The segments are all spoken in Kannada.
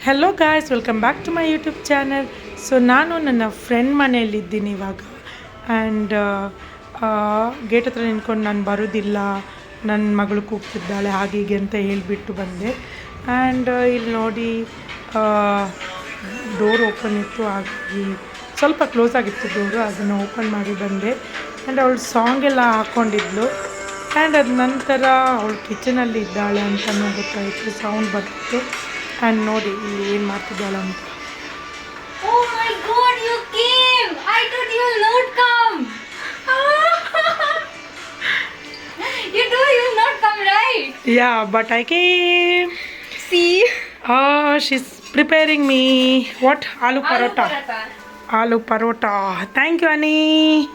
Hello guys, welcome back to my YouTube channel. So ನಾನು ನನ್ನ ಫ್ರೆಂಡ್ ಮನೆಯಲ್ಲಿದ್ದೀನಿ ಇವಾಗ. ಆ್ಯಂಡ್ ಗೇಟ್ ಹತ್ರ ನಿಂತ್ಕೊಂಡು ನಾನು ಬರೋದಿಲ್ಲ, ನನ್ನ ಮಗಳು ಕೂಗ್ತಿದ್ದಾಳೆ ಹಾಗೆ ಹೀಗೆ ಅಂತ ಹೇಳಿಬಿಟ್ಟು ಬಂದೆ. ಆ್ಯಂಡ್ ಇಲ್ಲಿ ನೋಡಿ ಡೋರ್ ಓಪನ್ ಇತ್ತು, ಹಾಗಾಗಿ ಸ್ವಲ್ಪ ಕ್ಲೋಸ್ ಆಗಿತ್ತು ಡೋರು, ಅದನ್ನು ಓಪನ್ ಮಾಡಿ ಬಂದೆ. ಆ್ಯಂಡ್ ಅವಳು ಸಾಂಗ್ ಎಲ್ಲ ಹಾಕ್ಕೊಂಡಿದ್ಲು. ಆ್ಯಂಡ್ ಅದ ನಂತರ ಅವಳು ಕಿಚನಲ್ಲಿ ಇದ್ದಾಳೆ ಅಂತಲೂ ಗೊತ್ತಾಯಿತು, ಸೌಂಡ್ ಬರ್ತಿತ್ತು. ಆ್ಯಂಡ್ ನೋಡಿ ಇಲ್ಲಿ ಏನು ಮಾಡ್ತಿದ್ದಾಳೆ ಅಂತ. Oh my god, you came! I thought you will not come. You will not come, right? Yeah, but I came. See? She's preparing me. What? Aloo parota. Aloo parota. Thank you, Annie.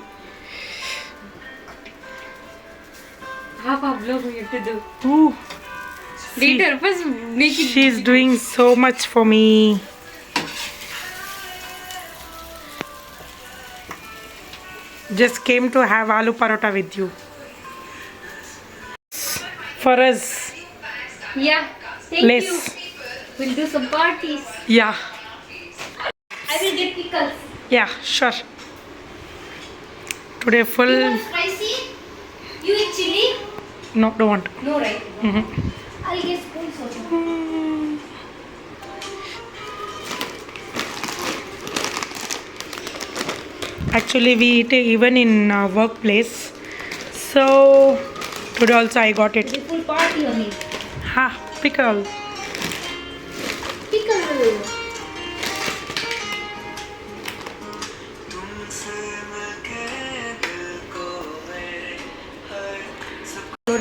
Half a vlog we have to do. Ooh. Later, first make it. She's doing so much for me. Just came to have aloo parota with you. For us. Yeah, thank Less. you. We'll do some parties. Yeah. I will get pickles. Yeah, sure. Today full. You want spicy? You eat chili? No, don't want. No, right? Mm-hmm. I'll get spoons also. Actually, we eat it even in workplace. So today also I got it. It's a full party on it. Ha, pickle. Pickle.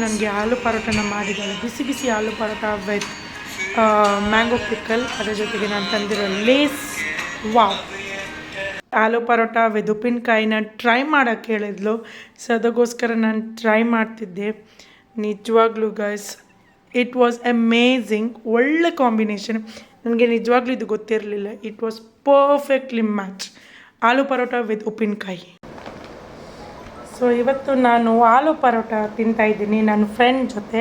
ನನಗೆ ಆಲೂ ಪರೋಟನ ಮಾಡಿದ್ದಾಳೆ, ಬಿಸಿ ಬಿಸಿ aloo paratha with mango pickle. ಅದರ ಜೊತೆಗೆ ನಾನು ತಂದಿರೋ Lay's. Wow, aloo paratha with ಉಪ್ಪಿನಕಾಯಿನ ಟ್ರೈ ಮಾಡೋಕ್ಕೆ ಹೇಳಿದ್ಲು. ಸೊ ಅದಕ್ಕೋಸ್ಕರ ನಾನು ಟ್ರೈ ಮಾಡ್ತಿದ್ದೆ. ನಿಜವಾಗ್ಲೂ ಗೈಸ್, ಇಟ್ ವಾಸ್ ಅಮೇಝಿಂಗ್. ಒಳ್ಳೆ ಕಾಂಬಿನೇಷನ್. ನನಗೆ ನಿಜವಾಗ್ಲೂ ಇದು ಗೊತ್ತಿರಲಿಲ್ಲ. It was perfectly match, aloo paratha with ಉಪ್ಪಿನಕಾಯಿ. ಸೊ ಇವತ್ತು ನಾನು ಆಲೂ ಪರೋಟ ತಿಂತಾಯಿದ್ದೀನಿ ನನ್ನ ಫ್ರೆಂಡ್ ಜೊತೆ.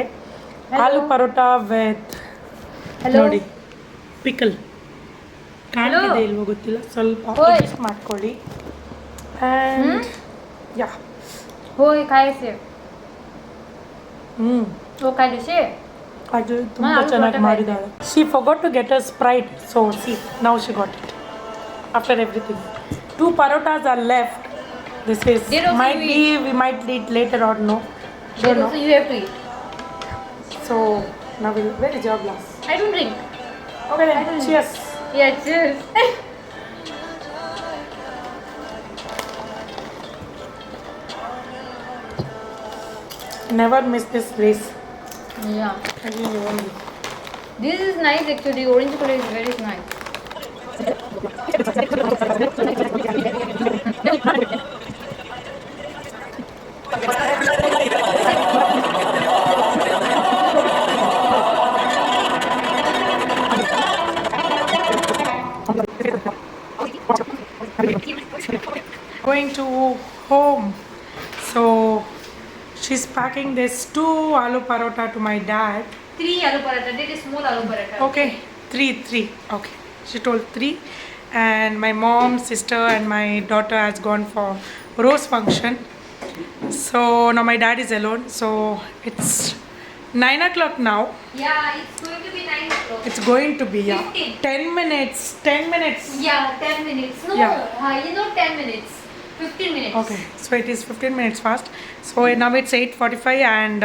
ಆಲೂ ಪರೋಟ ವಿತ್ ನೋಡಿ ಪಿಕಲ್. ಕಾಣ್ತಿದೆ ಇಲ್ವೋ ಗೊತ್ತಿಲ್ಲ, ಸ್ವಲ್ಪ ಅಡ್ಜಸ್ಟ್ ಮಾಡ್ಕೊಳ್ಳಿ. ಆ್ಯಂಡ್ ಯಾ ಹೋಯ್ ಕಾಯಿಸಿ. ಓ ಕಾಯಿಸಿ. ಅದು ತುಂಬ ಚೆನ್ನಾಗಿ ಮಾಡಿದ್ದಾಳೆ. She forgot to get a Sprite, so see now she got it after everything. 2 parotas are left. This is might be we might eat later or no. Don't know. So you have to eat. So now where is your glass? I don't drink. Okay then, cheers. Yeah, cheers. Never miss this race. Yeah. I think you won't. This is nice actually. Orange color is very nice. Going to home. So she's packing this 2 aloo parota to my dad. 3 aloo paratha. That is small aloo paratha. Okay, 3. Okay, she told 3. And my mom, sister and my daughter has gone for rose function. So now my dad is alone. So it's 9 o'clock now. Yeah, it's going to be 9 o'clock. It's going to be 15. 10 minutes. 10 minutes. Yeah, 10 minutes. No, Yeah. you know 10 minutes. 15 minutes. Okay, so it is 15 minutes fast. So now it's 8:45 and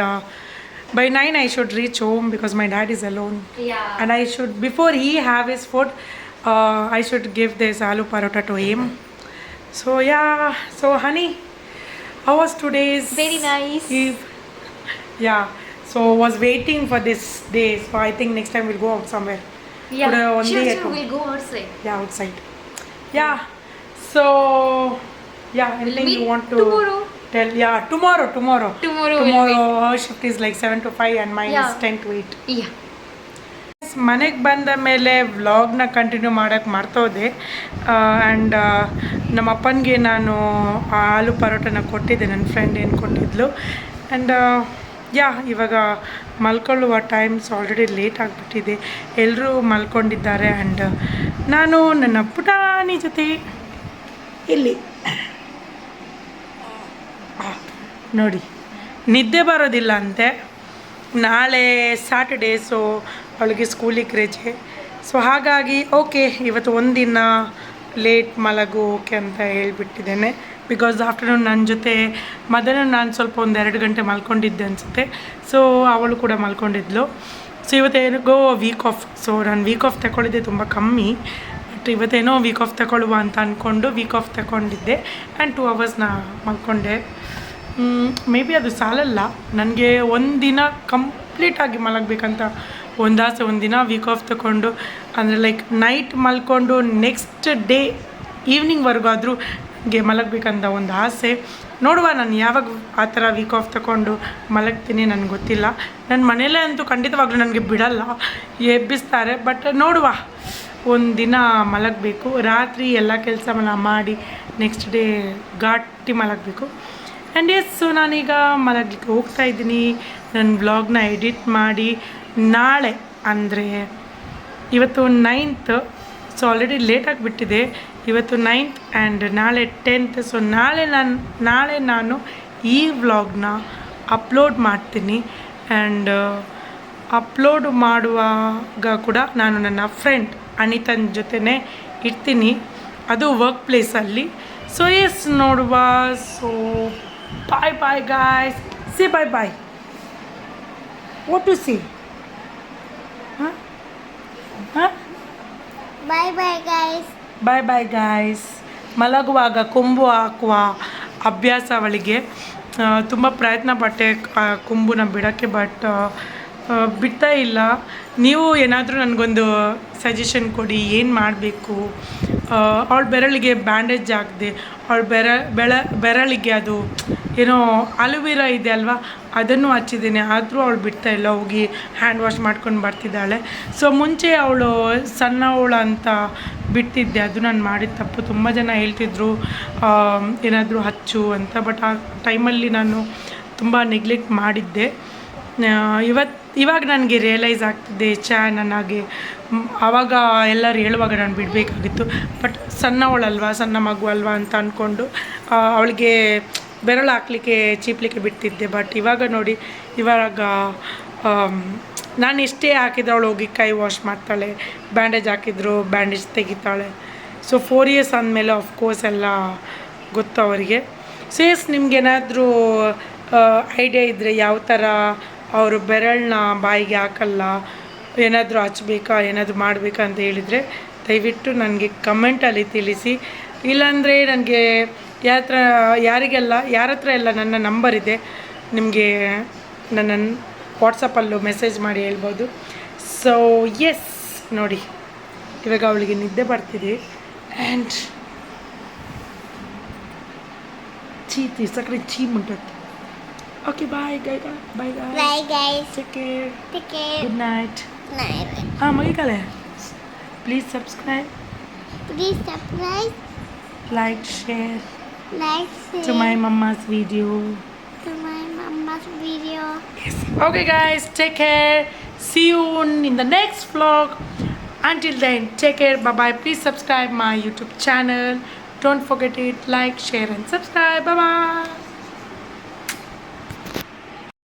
by 9 I should reach home because my dad is alone. Yeah. And I should, before he have his food, I should give this aloo parota to him. So yeah, so honey, how was today's Very nice. eve? Yeah, so was waiting for this day. So I think next time we'll go out somewhere. Yeah. Today only Sure, at sure. home. We'll go outside. Yeah, outside. Yeah, so yeah, anything meet you want to tomorrow. tell? Yeah, tomorrow. Tomorrow we'll meet. Our shift is like 7 to 5 and mine is Yeah. 10 to 8. Yeah. ಮನೆಗೆ ಬಂದ ಮೇಲೆ ವ್ಲಾಗ್ನ ಕಂಟಿನ್ಯೂ ಮಾಡೋಕ್ಕೆ ಮರ್ತೋದೆ. ಆ್ಯಂಡ್ ನಮ್ಮ ಅಪ್ಪನಿಗೆ ನಾನು ಆಲೂ ಪರೋಟನ ಕೊಟ್ಟಿದ್ದೆ, ನನ್ನ ಫ್ರೆಂಡ್ ಏನು ಕೊಟ್ಟಿದ್ಲು. ಆ್ಯಂಡ್ ಇವಾಗ ಮಲ್ಕೊಳ್ಳುವ ಟೈಮ್ಸ್ ಆಲ್ರೆಡಿ ಲೇಟ್ ಆಗಿಬಿಟ್ಟಿದೆ. ಎಲ್ಲರೂ ಮಲ್ಕೊಂಡಿದ್ದಾರೆ ಆ್ಯಂಡ್ ನಾನು ನನ್ನ ಪುಟಾಣಿ ಜೊತೆ ಇಲ್ಲಿ ನೋಡಿ ನಿದ್ದೆ ಬರೋದಿಲ್ಲ ಅಂತೆ. ನಾಳೆ ಸ್ಯಾಟರ್ಡೇ, ಸೊ ಅವಳಿಗೆ ಸ್ಕೂಲಿಗೆ ರಜೆ. ಸೊ ಹಾಗಾಗಿ ಓಕೆ ಇವತ್ತು ಒಂದಿನ ಲೇಟ್ ಮಲಗು ಓಕೆ ಅಂತ ಹೇಳ್ಬಿಟ್ಟಿದ್ದೇನೆ. ಬಿಕಾಸ್ ಆಫ್ಟರ್ನೂನ್ ನನ್ನ ಜೊತೆ ಮಧ್ಯಾಹ್ನ ನಾನು ಸ್ವಲ್ಪ 1-2 ಗಂಟೆ ಮಲ್ಕೊಂಡಿದ್ದೆ ಅನಿಸುತ್ತೆ. ಸೊ ಅವಳು ಕೂಡ ಮಲ್ಕೊಂಡಿದ್ಲು. ಸೊ ಇವತ್ತೇನಿಗೋ ವೀಕ್ ಆಫ್. ಸೊ ನಾನು ವೀಕ್ ಆಫ್ ತಗೊಳ್ಳಿದ್ದೆ ತುಂಬ ಕಮ್ಮಿ. ಬಟ್ ಇವತ್ತೇನೋ ವೀಕ್ ಆಫ್ ತಗೊಳ್ಳುವ ಅಂತ ಅಂದ್ಕೊಂಡು ವೀಕ್ ಆಫ್ ತಗೊಂಡಿದ್ದೆ ಆ್ಯಂಡ್ 2 hours ಮಲ್ಕೊಂಡೆ. ಮೇ ಬಿ ಅದು ಸಾಲಲ್ಲ ನನಗೆ ಒಂದಿನ ಕಂಪ್ಲೀಟಾಗಿ ಮಲಗಬೇಕಂತ ಒಂದಾಸೆ. ಒಂದಿನ ವೀಕ್ ಆಫ್ ತಗೊಂಡು ಅಂದರೆ ಲೈಕ್ ನೈಟ್ ಮಲ್ಕೊಂಡು ನೆಕ್ಸ್ಟ್ ಡೇ ಈವ್ನಿಂಗ್ವರೆಗೂ ಆದರೂ ನನಗೆ ಮಲಗಬೇಕಂತ ಒಂದು ಆಸೆ. ನೋಡುವ ನಾನು ಯಾವಾಗ ಆ ಥರ ವೀಕ್ ಆಫ್ ತಗೊಂಡು ಮಲಗ್ತೀನಿ ನನಗೆ ಗೊತ್ತಿಲ್ಲ. ನನ್ನ ಮನೆಯಲ್ಲೇ ಅಂತೂ ಖಂಡಿತವಾಗ್ಲೂ ನನಗೆ ಬಿಡಲ್ಲ, ಎಬ್ಬಿಸ್ತಾರೆ. ಬಟ್ ನೋಡುವ, ಒಂದಿನ ಮಲಗಬೇಕು. ರಾತ್ರಿ ಎಲ್ಲ ಕೆಲಸ ಮಾಡಿ ನೆಕ್ಸ್ಟ್ ಡೇ ಘಾಟಿ ಮಲಗಬೇಕು. ಆ್ಯಂಡ್ ಸೊ ನಾನೀಗ ಮಲಗಲಿಕ್ಕೆ ಹೋಗ್ತಾ ಇದ್ದೀನಿ. ನನ್ನ ವ್ಲಾಗ್ನ ಎಡಿಟ್ ಮಾಡಿ ನಾಳೆ ಅಂದರೆ ಇವತ್ತು 9th, ಸೊ ಆಲ್ರೆಡಿ ಲೇಟ್ ಆಗಿಬಿಟ್ಟಿದೆ. ಇವತ್ತು 9th ಆ್ಯಂಡ್ ನಾಳೆ 10th. ಸೊ ನಾಳೆ ನಾನು ಈ ವ್ಲಾಗ್ನ ಅಪ್ಲೋಡ್ ಮಾಡ್ತೀನಿ. ಆ್ಯಂಡ್ ಅಪ್ಲೋಡ್ ಮಾಡುವಾಗ ಕೂಡ ನಾನು ನನ್ನ ಫ್ರೆಂಡ್ ಅನಿತನ ಜೊತೆನೇ ಇರ್ತೀನಿ, ಅದು ವರ್ಕ್ ಪ್ಲೇಸಲ್ಲಿ. ಸೊ ಎಸ್ ನೋಡುವ. So bye guys, see bye. What to see? Bye guys. ಮಲಗುವಾಗ ಕೊಂಬು ಹಾಕುವ ಅಭ್ಯಾಸ ಅವಳಿಗೆ. ತುಂಬ ಪ್ರಯತ್ನ ಪಟ್ಟೆ ಕೊಂಬುನ ಬಿಡೋಕ್ಕೆ, ಬಟ್ ಬಿಡ್ತಾ ಇಲ್ಲ. ನೀವು ಏನಾದರೂ ನನಗೊಂದು ಸಜೆಷನ್ ಕೊಡಿ, ಏನು ಮಾಡಬೇಕು. ಅವಳ ಬೆರಳಿಗೆ ಬ್ಯಾಂಡೇಜ್ ಹಾಕಿದೆ. ಅವಳ ಬೆರಳಿಗೆ ಅದು ಏನೋ ಅಲೋವೆರಾ ಇದೆ ಅಲ್ವಾ, ಅದನ್ನು ಹಚ್ಚಿದ್ದೀನಿ. ಆದರೂ ಅವಳು ಬಿಡ್ತಾ ಇಲ್ಲ. ಹೋಗಿ ಹ್ಯಾಂಡ್ ವಾಶ್ ಮಾಡ್ಕೊಂಡು ಬರ್ತಿದ್ದಾಳೆ. ಸೊ ಮುಂಚೆ ಅವಳು ಸಣ್ಣವಳು ಅಂತ ಬಿಡ್ತಿದ್ದೆ, ಅದು ನಾನು ಮಾಡಿದ ತಪ್ಪು. ತುಂಬ ಜನ ಹೇಳ್ತಿದ್ರು ಏನಾದರೂ ಹಚ್ಚು ಅಂತ, ಬಟ್ ಆ ಟೈಮಲ್ಲಿ ನಾನು ತುಂಬ ನೆಗ್ಲೆಕ್ಟ್ ಮಾಡಿದ್ದೆ. ಇವಾಗ ನನಗೆ ರಿಯಲೈಸ್ ಆಗ್ತಿದೆ, ನನಗೆ ಆವಾಗ ಎಲ್ಲರೂ ಹೇಳುವಾಗ ನಾನು ಬಿಡಬೇಕಾಗಿತ್ತು. ಬಟ್ ಸಣ್ಣ ಮಗು ಅಲ್ವಾ ಅಂತ ಅಂದ್ಕೊಂಡು ಅವಳಿಗೆ ಬೆರಳು ಹಾಕ್ಲಿಕ್ಕೆ ಚೀಪ್ಲಿಕ್ಕೆ ಬಿಡ್ತಿದ್ದೆ. ಬಟ್ ಇವಾಗ ನೋಡಿ, ಇವಾಗ ನಾನು ಎಷ್ಟೇ ಹಾಕಿದ್ರೆ ಅವಳು ಹೋಗಿ ಕೈ ವಾಶ್ ಮಾಡ್ತಾಳೆ, ಬ್ಯಾಂಡೇಜ್ ಹಾಕಿದ್ರು ಬ್ಯಾಂಡೇಜ್ ತೆಗಿತಾಳೆ. ಸೊ 4 years ಅಂದಮೇಲೆ ಆಫ್ಕೋರ್ಸ್ ಎಲ್ಲ ಗೊತ್ತು ಅವರಿಗೆ. ಸೊ ಎಸ್ ನಿಮಗೇನಾದರೂ ಐಡಿಯಾ ಇದ್ದರೆ ಯಾವ ಥರ ಅವರು ಬೆರಳನ್ನ ಬಾಯಿಗೆ ಹಾಕಲ್ಲ, ಏನಾದರೂ ಹಚ್ಬೇಕಾ, ಏನಾದರೂ ಮಾಡಬೇಕಾ ಅಂತ ಹೇಳಿದರೆ ದಯವಿಟ್ಟು ನನಗೆ ಕಮೆಂಟಲ್ಲಿ ತಿಳಿಸಿ. ಇಲ್ಲಾಂದರೆ ನನಗೆ ಯಾರ ಹತ್ರ ಎಲ್ಲ ನನ್ನ ನಂಬರ್ ಇದೆ, ನಿಮಗೆ ನನ್ನ ವಾಟ್ಸಪ್ಪಲ್ಲೂ ಮೆಸೇಜ್ ಮಾಡಿ ಹೇಳ್ಬೋದು. ಸೊ ಎಸ್ ನೋಡಿ, ಇವಾಗ ಅವಳಿಗೆ ನಿದ್ದೆ ಬರ್ತಿದೆ. ಆ್ಯಂಡ್ ಸಕ್ಕರೆ ಚೀ ಮುಂಟತ್ತೆ. Okay, bye guys. Bye guys. Take care. Good night. Magikale. Please subscribe. Like, share. To my mama's video. Yes. Okay guys, take care. See you in the next vlog. Until then, take care. Bye. Please subscribe my YouTube channel. Don't forget it. Like, share and subscribe. Bye.